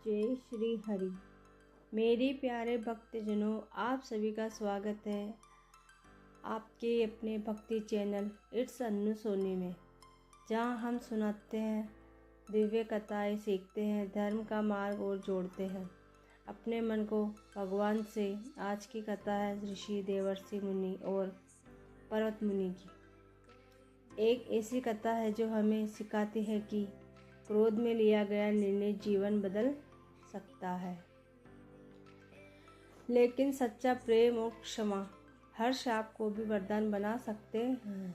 जय श्री हरि। मेरे प्यारे भक्तजनों, आप सभी का स्वागत है आपके अपने भक्ति चैनल इट्स अन्नू सोनी में, जहां हम सुनाते हैं दिव्य कथाएं, सीखते हैं धर्म का मार्ग और जोड़ते हैं अपने मन को भगवान से। आज की कथा है ऋषि देवर्षि मुनि और पर्वत मुनि की। एक ऐसी कथा है जो हमें सिखाती है कि क्रोध में लिया गया निर्णय जीवन बदल सकता है, लेकिन सच्चा प्रेम और क्षमा हर शाप को भी वरदान बना सकते हैं।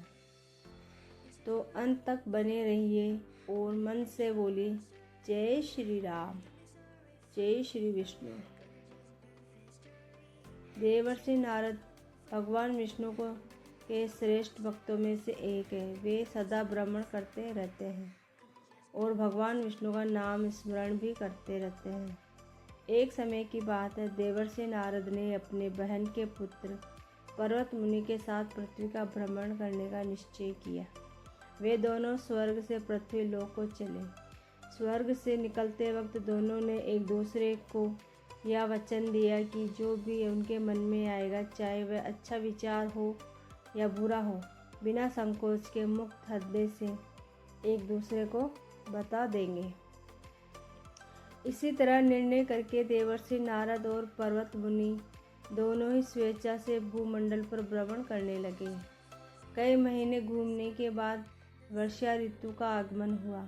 तो अंत तक बने रहिए और मन से बोलिए जय श्री राम, जय श्री विष्णु। देवर्षि नारद भगवान विष्णु को के श्रेष्ठ भक्तों में से एक है। वे सदा भ्रमण करते रहते हैं और भगवान विष्णु का नाम स्मरण भी करते रहते हैं। एक समय की बात है, देवर्षि नारद ने अपने बहन के पुत्र पर्वत मुनि के साथ पृथ्वी का भ्रमण करने का निश्चय किया। वे दोनों स्वर्ग से पृथ्वी लोक को चले। स्वर्ग से निकलते वक्त दोनों ने एक दूसरे को यह वचन दिया कि जो भी उनके मन में आएगा, चाहे वह अच्छा विचार हो या बुरा हो, बिना संकोच के मुक्त हृदय से एक दूसरे को बता देंगे। इसी तरह निर्णय करके देवर्षि नारद और पर्वत मुनि दोनों ही स्वेच्छा से भूमंडल पर भ्रमण करने लगे। कई महीने घूमने के बाद वर्षा ऋतु का आगमन हुआ।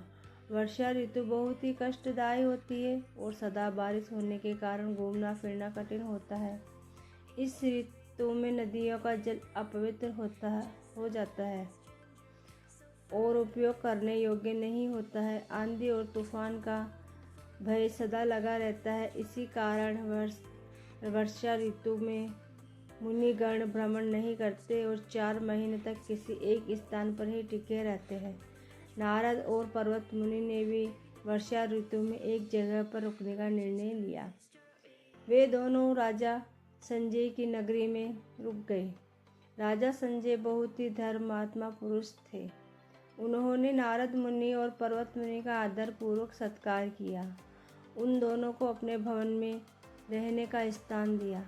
वर्षा ऋतु बहुत ही कष्टदायी होती है और सदा बारिश होने के कारण घूमना फिरना कठिन होता है। इस ऋतु में नदियों का जल अपवित्र हो जाता है और उपयोग करने योग्य नहीं होता है। आंधी और तूफान का भय सदा लगा रहता है। इसी कारण वर्षा ऋतु में मुनिगण भ्रमण नहीं करते और 4 महीने तक किसी एक स्थान पर ही टिके रहते हैं। नारद और पर्वत मुनि ने भी वर्षा ऋतु में एक जगह पर रुकने का निर्णय लिया। वे दोनों राजा संजय की नगरी में रुक गए। राजा संजय बहुत ही धर्मात्मा पुरुष थे। उन्होंने नारद मुनि और पर्वत मुनि का आदर पूर्वक सत्कार किया। उन दोनों को अपने भवन में रहने का स्थान दिया।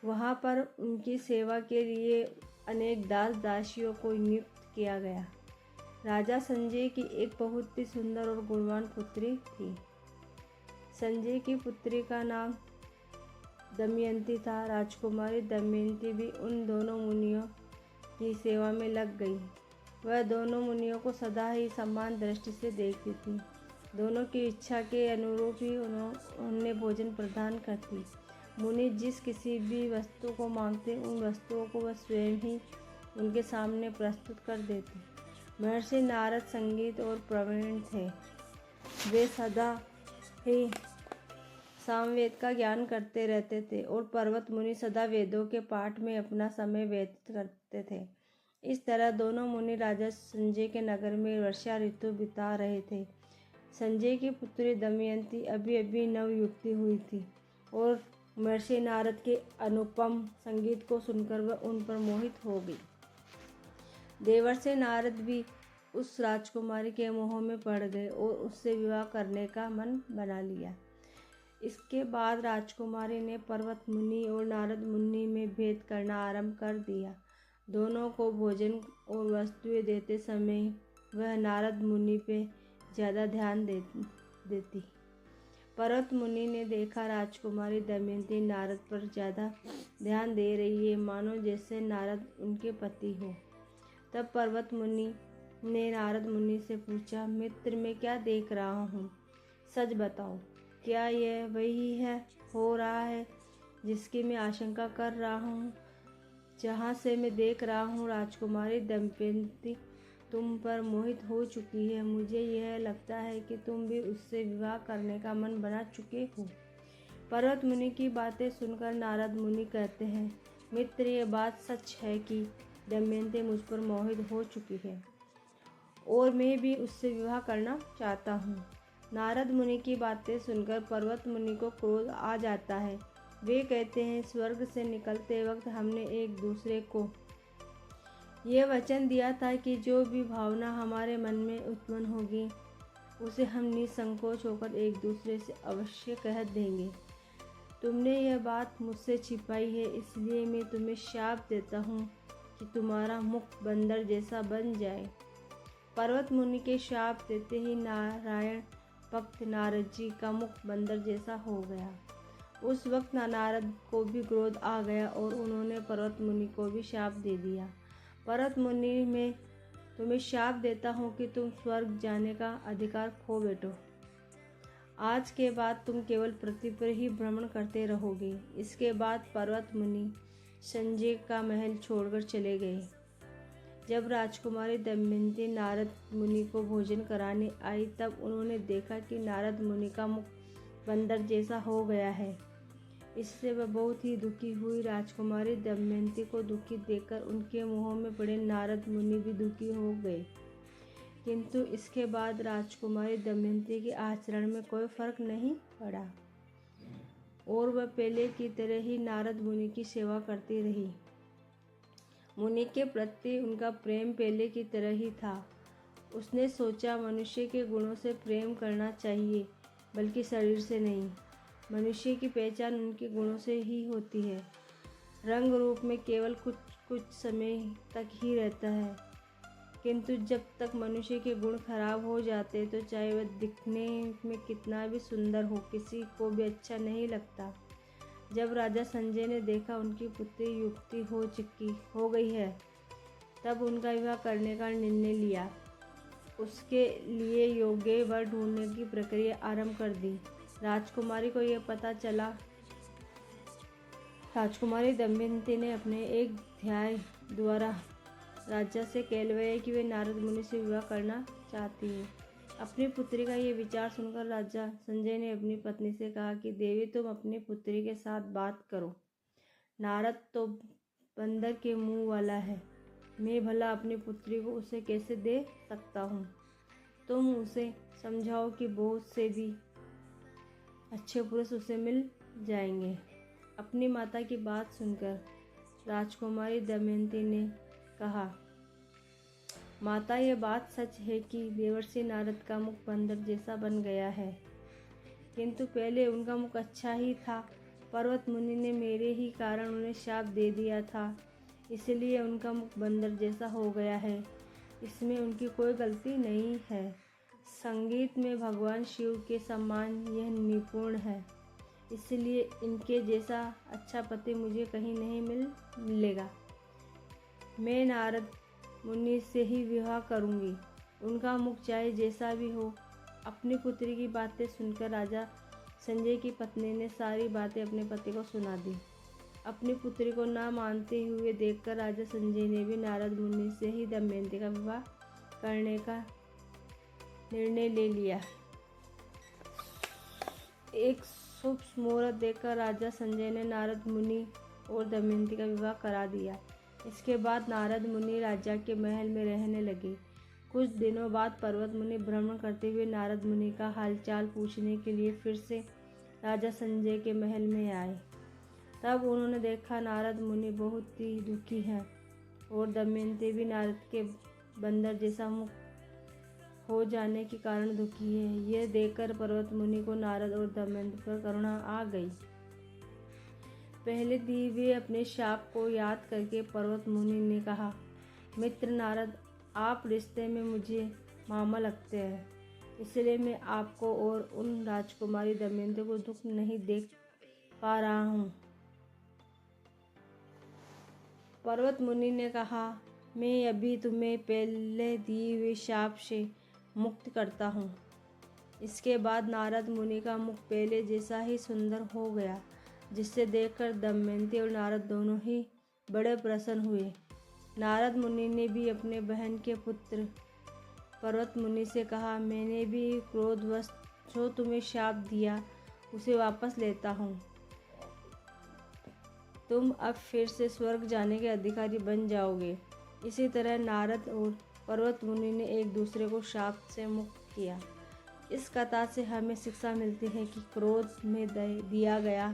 वहाँ पर उनकी सेवा के लिए अनेक दास दासियों को नियुक्त किया गया। राजा संजय की एक बहुत ही सुंदर और गुणवान पुत्री थी। संजय की पुत्री का नाम दमयंती था। राजकुमारी दमयंती भी उन दोनों मुनियों की सेवा में लग गई। वह दोनों मुनियों को सदा ही समान दृष्टि से देखती थी। दोनों की इच्छा के अनुरूप ही उन्हें भोजन प्रदान करती। मुनि जिस किसी भी वस्तु को मांगते, उन वस्तुओं को वह स्वयं ही उनके सामने प्रस्तुत कर देती। महर्षि नारद संगीत और प्रवीण थे। वे सदा ही सामवेद का ज्ञान करते रहते थे और पर्वत मुनि सदा वेदों के पाठ में अपना समय व्यतीत करते थे। इस तरह दोनों मुनि राजा संजय के नगर में वर्षा ऋतु बिता रहे थे। संजय की पुत्री दमयंती अभी अभी नवयुवती हुई थी और महर्षि नारद के अनुपम संगीत को सुनकर वह उन पर मोहित हो गई। देवर्षि नारद भी उस राजकुमारी के मोह में पड़ गए और उससे विवाह करने का मन बना लिया। इसके बाद राजकुमारी ने पर्वत मुनि और नारद मुनि में भेद करना आरंभ कर दिया। दोनों को भोजन और वस्तुएं देते समय वह नारद मुनि पे ज़्यादा ध्यान देती। पर्वत मुनि ने देखा राजकुमारी दमयंती नारद पर ज़्यादा ध्यान दे रही है, मानो जैसे नारद उनके पति हो। तब पर्वत मुनि ने नारद मुनि से पूछा, मित्र मैं क्या देख रहा हूँ, सच बताओ, क्या यह वही हो रहा है जिसकी मैं आशंका कर रहा हूँ? जहाँ से मैं देख रहा हूँ राजकुमारी दमयंती तुम पर मोहित हो चुकी है। मुझे यह लगता है कि तुम भी उससे विवाह करने का मन बना चुके हो। पर्वत मुनि की बातें सुनकर नारद मुनि कहते हैं, मित्र ये बात सच है कि दमयंती मुझ पर मोहित हो चुकी है और मैं भी उससे विवाह करना चाहता हूँ। नारद मुनि की बातें सुनकर पर्वत मुनि को क्रोध आ जाता है। वे कहते हैं, स्वर्ग से निकलते वक्त हमने एक दूसरे को ये वचन दिया था कि जो भी भावना हमारे मन में उत्पन्न होगी उसे हम निसंकोच होकर एक दूसरे से अवश्य कह देंगे। तुमने यह बात मुझसे छिपाई है, इसलिए मैं तुम्हें शाप देता हूँ कि तुम्हारा मुख बंदर जैसा बन जाए। पर्वत मुनि के शाप देते ही नारायण भक्त नारद जी का मुख बंदर जैसा हो गया। उस वक्त नारद को भी क्रोध आ गया और उन्होंने पर्वत मुनि को भी शाप दे दिया। पर्वत मुनि, मैं तुम्हें शाप देता हूँ कि तुम स्वर्ग जाने का अधिकार खो बैठो। आज के बाद तुम केवल पृथ्वी पर ही भ्रमण करते रहोगे। इसके बाद पर्वत मुनि संजय का महल छोड़कर चले गए। जब राजकुमारी दमयंती नारद मुनि को भोजन कराने आई, तब उन्होंने देखा कि नारद मुनि का मुख बंदर जैसा हो गया है। इससे वह बहुत ही दुखी हुई। राजकुमारी दमयंती को दुखी देखकर उनके मुंह में पड़े नारद मुनि भी दुखी हो गए। किंतु इसके बाद राजकुमारी दमयंती के आचरण में कोई फर्क नहीं पड़ा और वह पहले की तरह ही नारद मुनि की सेवा करती रही। मुनि के प्रति उनका प्रेम पहले की तरह ही था। उसने सोचा, मनुष्य के गुणों से प्रेम करना चाहिए, बल्कि शरीर से नहीं। मनुष्य की पहचान उनके गुणों से ही होती है। रंग रूप में केवल कुछ समय तक ही रहता है, किंतु जब तक मनुष्य के गुण खराब हो जाते तो चाहे वह दिखने में कितना भी सुंदर हो, किसी को भी अच्छा नहीं लगता। जब राजा संजय ने देखा उनकी पुत्री युवती हो गई है, तब उनका विवाह करने का निर्णय लिया। उसके लिए योग्य वर ढूंढने की प्रक्रिया आरंभ कर दी। राजकुमारी को यह पता चला। राजकुमारी दमयंती ने अपने एक ध्याय द्वारा राजा से कहलवाया कि वे नारद मुनि से विवाह करना चाहती है। अपनी पुत्री का ये विचार सुनकर राजा संजय ने अपनी पत्नी से कहा कि देवी, तुम अपनी पुत्री के साथ बात करो। नारद तो बंदर के मुंह वाला है, मैं भला अपनी पुत्री को उसे कैसे दे सकता हूँ। तुम उसे समझाओ कि बहुत से भी अच्छे पुरुष उसे मिल जाएंगे। अपनी माता की बात सुनकर राजकुमारी दमयंती ने कहा, माता, यह बात सच है कि देवर्षि नारद का मुख बंदर जैसा बन गया है, किंतु पहले उनका मुख अच्छा ही था। पर्वत मुनि ने मेरे ही कारण उन्हें शाप दे दिया था, इसलिए उनका मुख बंदर जैसा हो गया है। इसमें उनकी कोई गलती नहीं है। संगीत में भगवान शिव के समान यह निपुण है, इसलिए इनके जैसा अच्छा पति मुझे कहीं नहीं मिलेगा। मैं नारद मुनि से ही विवाह करूंगी, उनका मुख चाहे जैसा भी हो। अपनी पुत्री की बातें सुनकर राजा संजय की पत्नी ने सारी बातें अपने पति को सुना दी। अपनी पुत्री को न मानते हुए देखकर राजा संजय ने भी नारद मुनि से ही दमयंती का विवाह करने का निर्णय ले लिया। एक शुभ मुहूर्त देखकर राजा संजय ने नारद मुनि और दमयंती का विवाह करा दिया। इसके बाद नारद मुनि राजा के महल में रहने लगे। कुछ दिनों बाद पर्वत मुनि भ्रमण करते हुए नारद मुनि का हालचाल पूछने के लिए फिर से राजा संजय के महल में आए। तब उन्होंने देखा नारद मुनि बहुत ही दुखी हैं और दमयंती भी नारद के बंदर जैसा मुख हो जाने के कारण दुखी है। यह देखकर पर्वत मुनि को नारद और दमयंती पर करुणा आ गई। पहले दिए हुए अपने शाप को याद करके पर्वत मुनि ने कहा, मित्र नारद, आप रिश्ते में मुझे मामा लगते हैं, इसलिए मैं आपको और उन राजकुमारी दमयंती को दुख नहीं देख पा रहा हूँ। पर्वत मुनि ने कहा, मैं अभी तुम्हें पहले दिए हुए शाप से मुक्त करता हूँ। इसके बाद नारद मुनि का मुख पहले जैसा ही सुंदर हो गया, जिसे देखकर दमयंती और नारद दोनों ही बड़े प्रसन्न हुए। नारद मुनि ने भी अपने बहन के पुत्र पर्वत मुनि से कहा, मैंने भी क्रोधवश जो तुम्हें शाप दिया उसे वापस लेता हूँ। तुम अब फिर से स्वर्ग जाने के अधिकारी बन जाओगे। इसी तरह नारद और पर्वत मुनि ने एक दूसरे को शाप से मुक्त किया। इस कथा से हमें शिक्षा मिलती है कि क्रोध में दिया गया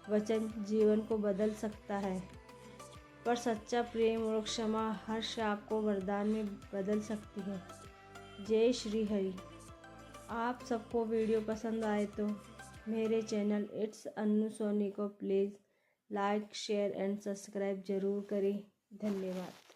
वचन जीवन को बदल सकता है, पर सच्चा प्रेम और क्षमा हर शाप को वरदान में बदल सकती है। जय श्री हरि। आप सबको वीडियो पसंद आए तो मेरे चैनल इट्स अन्नू सोनी को please like share and subscribe ज़रूर करें। धन्यवाद।